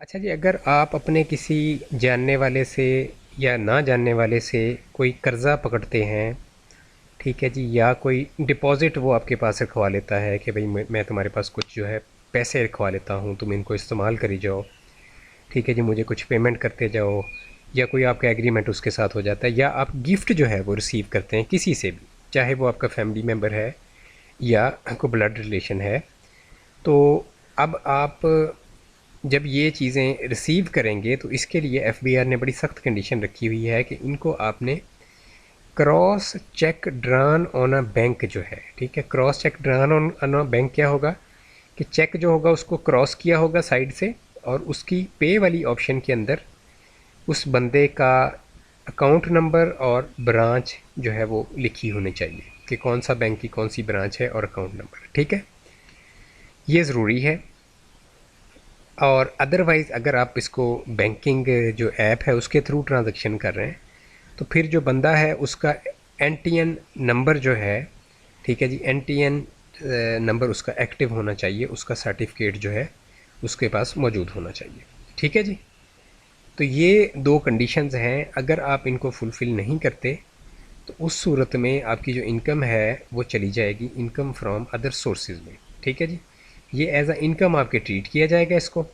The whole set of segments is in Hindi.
अच्छा जी, अगर आप अपने किसी जानने वाले से या ना जानने वाले से कोई कर्ज़ा पकड़ते हैं, ठीक है जी, या कोई डिपॉज़िट वो आपके पास रखवा लेता है कि भाई मैं तुम्हारे पास कुछ जो है पैसे रखवा लेता हूँ, तुम इनको इस्तेमाल करी जाओ, ठीक है जी, मुझे कुछ पेमेंट करते जाओ, या कोई आपका एग्रीमेंट उसके साथ हो जाता है, या आप गिफ्ट जो है वो रिसीव करते हैं किसी से भी, चाहे वो आपका फैमिली मेम्बर है या कोई ब्लड रिलेशन है। तो अब आप जब ये चीज़ें रिसीव करेंगे तो इसके लिए एफबीआर ने बड़ी सख्त कंडीशन रखी हुई है कि इनको आपने cross check drawn on a bank जो है, ठीक है, cross check drawn on a bank क्या होगा कि चेक जो होगा उसको क्रॉस किया होगा साइड से, और उसकी पे वाली ऑप्शन के अंदर उस बंदे का अकाउंट नंबर और ब्रांच जो है वो लिखी होनी चाहिए कि कौन सा बैंक की कौन सी ब्रांच है और अकाउंट नंबर, ठीक है, ये ज़रूरी है। और अदरवाइज़ अगर आप इसको बैंकिंग जो ऐप है उसके थ्रू ट्रांजैक्शन कर रहे हैं तो फिर जो बंदा है उसका एन नंबर जो है, ठीक है जी, एन नंबर उसका एक्टिव होना चाहिए, उसका सर्टिफिकेट जो है उसके पास मौजूद होना चाहिए, ठीक है जी। तो ये दो कंडीशंस हैं, अगर आप इनको फुलफ़िल नहीं करते तो उस सूरत में आपकी जो इनकम है वो चली जाएगी इनकम फ्रॉम अदर सोर्सेज में, ठीक है जी। ये एज अ इनकम आपके ट्रीट किया जाएगा इसको।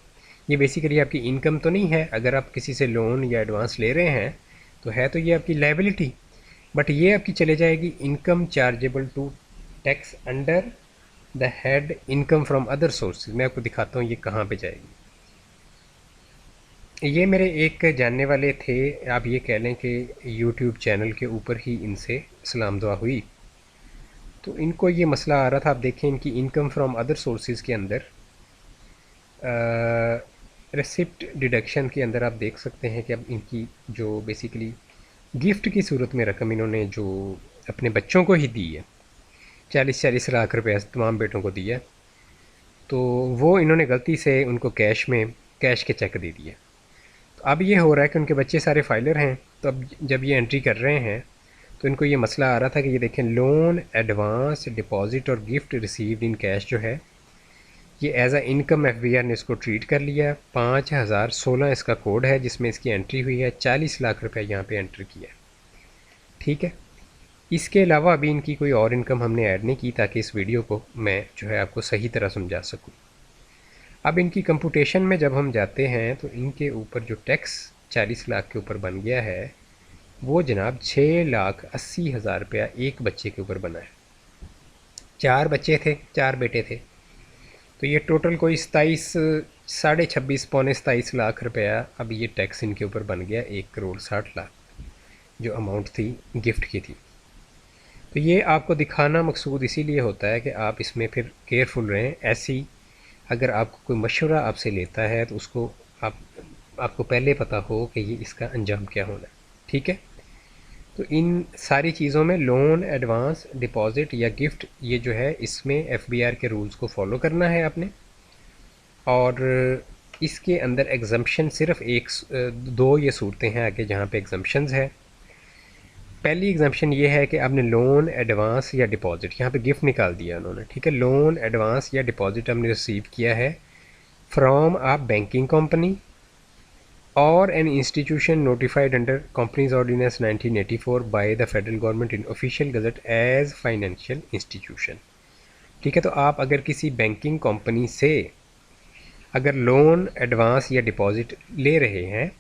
ये बेसिकली आपकी इनकम तो नहीं है, अगर आप किसी से लोन या एडवांस ले रहे हैं तो है तो ये आपकी लाइबिलिटी, बट ये आपकी चले जाएगी income chargeable to tax under the head income from other sources. मैं आपको दिखाता हूँ ये कहाँ पे जाएगी। ये मेरे एक जानने वाले थे, आप ये कह लें कि यूट्यूब चैनल के ऊपर ही इनसे सलाम दुआ हुई, तो इनको ये मसला आ रहा था। आप देखें इनकी इनकम फ्रॉम अदर सोर्सेज के अंदर रिसिप्ट डिडक्शन के अंदर आप देख सकते हैं कि अब इनकी जो बेसिकली गिफ्ट की सूरत में रकम इन्होंने जो अपने बच्चों को ही दी है, 40-40 लाख रुपए तमाम बेटों को दिया, तो वो इन्होंने गलती से उनको कैश के चेक दे दिए। तो अब ये हो रहा है कि उनके बच्चे सारे फाइलर हैं, तो अब जब ये एंट्री कर रहे हैं तो इनको ये मसला आ रहा था कि ये देखें लोन एडवांस डिपॉजिट और गिफ्ट रिसीव्ड इन कैश जो है ये एज अ इनकम एफबीआर ने इसको ट्रीट कर लिया। 5016 इसका कोड है जिसमें इसकी एंट्री हुई है, 40 लाख रुपये यहाँ पे एंटर किया, ठीक है। इसके अलावा अभी इनकी कोई और इनकम हमने ऐड नहीं की ताकि इस वीडियो को मैं जो है आपको सही तरह समझा सकूँ। अब इनकी कंप्यूटेशन में जब हम जाते हैं तो इनके ऊपर जो टैक्स 40 लाख के ऊपर बन गया है वो जनाब 6,80,000 रुपया एक बच्चे के ऊपर बना है। 4 बच्चे थे, 4 बेटे थे, तो ये टोटल कोई 27, 26.5 पौने 27 लाख रुपया अब ये टैक्स इनके ऊपर बन गया, 1,60,60,00,000 जो अमाउंट थी गिफ्ट की थी। तो ये आपको दिखाना मकसूद इसीलिए होता है कि आप इसमें फिर केयरफुल रहें। ऐसी अगर आपको कोई मशवरा आपसे लेता है तो उसको आपको पहले पता हो कि ये इसका अंजाम क्या होना है, ठीक है। तो इन सारी चीज़ों में लोन एडवांस डिपॉज़िट या गिफ्ट ये जो है इसमें एफबीआर के रूल्स को फॉलो करना है आपने। और इसके अंदर एग्जम्पशन सिर्फ दो ये सूरतें हैं आगे जहाँ पे एग्जम्पशंस है। पहली एग्जाम्पशन ये है कि आपने लोन एडवांस या डिपॉजिट, यहाँ पे गिफ्ट निकाल दिया उन्होंने, ठीक है, लोन एडवांस या डिपॉजिट हमने रिसीव किया है फ्रॉम आ बैंकिंग कंपनी और an institution notified under companies ordinance 1984 by the federal government in official gazette as financial institution, ठीक है। तो आप अगर किसी बैंकिंग कंपनी से अगर लोन एडवांस या डिपॉजिट ले रहे हैं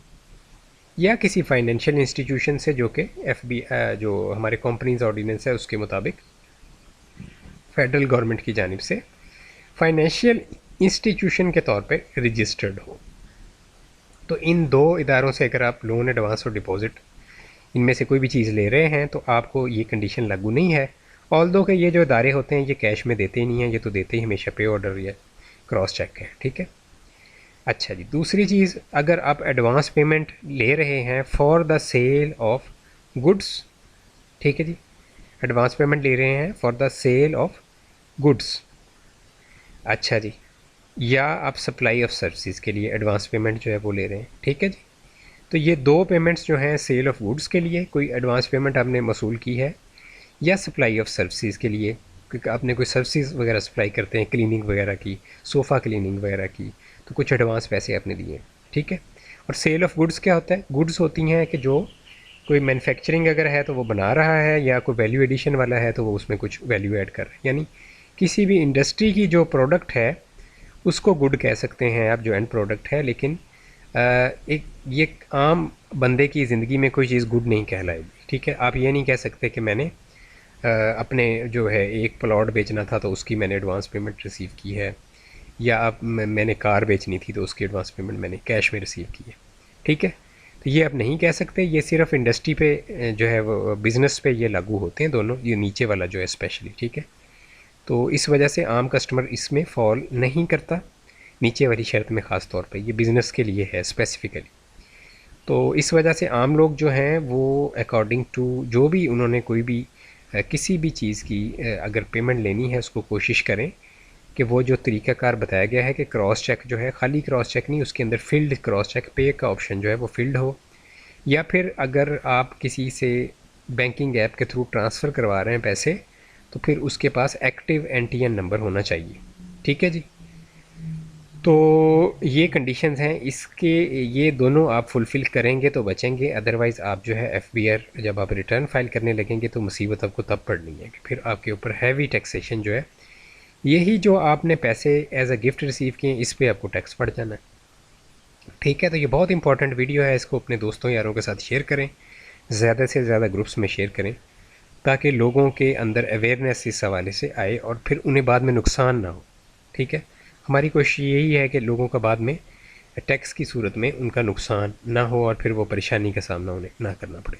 या किसी फाइनेंशियल इंस्टीट्यूशन से जो कि जो हमारे कंपनीज ऑर्डिनेंस है उसके मुताबिक फेडरल गवर्नमेंट की जानिब से फाइनेंशियल इंस्टीट्यूशन के तौर पे रजिस्टर्ड हो, तो इन दो इदारों से अगर आप लोन एडवांस और डिपॉजिट इनमें से कोई भी चीज़ ले रहे हैं तो आपको ये कंडीशन लागू नहीं है। ऑल दो के ये जो इदारे होते हैं ये कैश में देते ही नहीं हैं, ये तो देते ही हमेशा पे ऑर्डर या क्रॉस चेक है, ठीक है। अच्छा जी, दूसरी चीज़, अगर आप एडवांस पेमेंट ले रहे हैं for the sale of goods, ठीक है जी, एडवांस पेमेंट ले रहे हैं for the sale of goods, अच्छा जी, या आप सप्लाई ऑफ सर्विसेज के लिए एडवांस पेमेंट जो है वो ले रहे हैं, ठीक है जी। तो ये दो पेमेंट्स जो हैं सेल ऑफ गुड्स के लिए कोई एडवांस पेमेंट आपने मसूल की है, या सप्लाई ऑफ सर्विसेज के लिए क्योंकि आपने कोई सर्विसेज वगैरह सप्लाई करते हैं, क्लीनिंग वगैरह की, सोफ़ा क्लीनिंग वगैरह की, तो कुछ एडवांस पैसे आपने दिए। ठीक है। और सेल ऑफ गुड्स क्या होता है? गुड्स होती हैं कि जो कोई मैन्युफैक्चरिंग अगर है तो वो बना रहा है, या कोई वैल्यू एडिशन वाला है तो वो उसमें कुछ वैल्यू ऐड कर रहा है। यानी किसी भी इंडस्ट्री की जो प्रोडक्ट है उसको गुड कह सकते हैं आप, जो एंड प्रोडक्ट है। लेकिन एक ये आम बंदे की ज़िंदगी में कोई चीज़ गुड नहीं कहलाएगी, ठीक है। आप ये नहीं कह सकते कि मैंने अपने जो है एक प्लॉट बेचना था तो उसकी मैंने एडवांस पेमेंट रिसीव की है, या आप मैंने कार बेचनी थी तो उसकी एडवांस पेमेंट मैंने कैश में रिसीव की है, ठीक है। तो ये आप नहीं कह सकते। ये सिर्फ इंडस्ट्री पे जो है वो बिज़नेस पे ये लागू होते हैं दोनों, ये नीचे वाला जो है स्पेशली, ठीक है। तो इस वजह से आम कस्टमर इसमें फॉल नहीं करता, नीचे वाली शर्त में ख़ास तौर पे। ये बिज़नेस के लिए है स्पेसिफ़िकली। तो इस वजह से आम लोग जो हैं वो अकॉर्डिंग टू जो भी उन्होंने कोई भी किसी भी चीज़ की अगर पेमेंट लेनी है उसको कोशिश करें कि वो जो तरीक़ाकार बताया गया है कि क्रॉस चेक जो है, खाली क्रॉस चेक नहीं, उसके अंदर फ़ील्ड क्रॉस चेक पे का ऑप्शन जो है वो फ़ील्ड हो, या फिर अगर आप किसी से बैंकिंग ऐप के थ्रू ट्रांसफ़र करवा रहे हैं पैसे तो फिर उसके पास एक्टिव एनटीएन नंबर होना चाहिए, ठीक है जी। तो ये कंडीशंस हैं, इसके ये दोनों आप फुलफ़िल करेंगे तो बचेंगे। अदरवाइज़ आप जो है एफबीआर जब आप रिटर्न फाइल करने लगेंगे तो मुसीबत आपको तब पड़नी है कि फिर आपके ऊपर हैवी टैक्सेशन जो है, यही जो आपने पैसे एज अ गिफ्ट रिसीव किए इस पे आपको टैक्स पड़ जाना है, ठीक है। तो ये बहुत इंपॉर्टेंट वीडियो है, इसको अपने दोस्तों यारों के साथ शेयर करें, ज़्यादा से ज़्यादा ग्रुप्स में शेयर करें ताकि लोगों के अंदर अवेयरनेस इस हवाले से आए और फिर उन्हें बाद में नुकसान ना हो, ठीक है। हमारी कोशिश यही है कि लोगों का बाद में टैक्स की सूरत में उनका नुकसान ना हो और फिर वो परेशानी का सामना उन्हें ना करना पड़े।